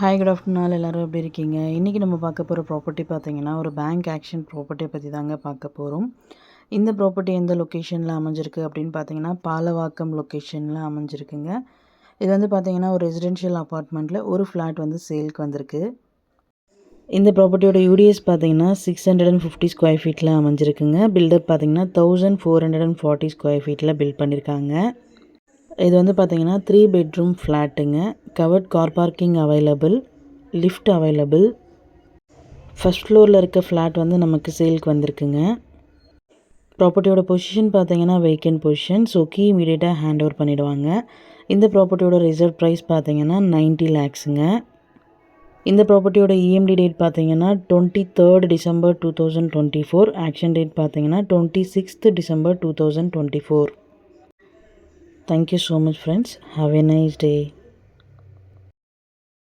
Hi good afternoon எல்லோரும் எப்படி இருக்கீங்க? இன்றைக்கி நம்ம பார்க்க போகிற ப்ராப்பர்ட்டி பார்த்தீங்கன்னா ஒரு பேங்க் ஆக்ஷன் ப்ராப்பர்ட்டியை பற்றி தாங்க பார்க்க போகிறோம். இந்த ப்ராப்பர்ட்டி எந்த லொக்கேஷனில் அமைஞ்சிருக்கு அப்படின்னு பார்த்தீங்கன்னா பாலவாக்கம் லொக்கேஷனில் அமைஞ்சிருக்குங்க. இது வந்து பார்த்தீங்கன்னா ஒரு ரெசிடென்ஷியல் அப்பார்ட்மெண்ட்டில் ஒரு ஃப்ளாட் வந்து சேலுக்கு வந்திருக்கு. இந்த ப்ராப்பர்ட்டியோட யூடிஎஸ் பார்த்தீங்கன்னா 650 ஸ்கொயர் ஃபீட்டில் அமைஞ்சிருக்குங்க. பில்டப் பார்த்தீங்கன்னா 1440 ஸ்கொயர் ஃபீட்டில் பில்ட் பண்ணியிருக்காங்க. இது வந்து பார்த்தீங்கன்னா 3 பெட்ரூம் ஃப்ளாட்டுங்க. Covered car parking available, lift available. First ஃப்ளோரில் இருக்க ஃப்ளாட் வந்து நமக்கு சேலுக்கு வந்திருக்குங்க. ப்ராப்பர்ட்டியோட பொசிஷன் பார்த்தீங்கன்னா வேக்கன்ட் பொசிஷன். ஸோ கீ இமீடியட்டாக ஹேண்ட் ஓவர் பண்ணிவிடுவாங்க. இந்த ப்ராப்பர்ட்டியோட ரிசர்வ் ப்ரைஸ் பார்த்தீங்கன்னா 90 lakhsங்க. இந்த ப்ராப்பர்ட்டியோட இஎம்டி டேட் பார்த்தீங்கன்னா 23rd December 2024. ஆக்ஷன் டேட் பார்த்தீங்கன்னா 26th December 2024. Thank you so much friends. Have a nice day.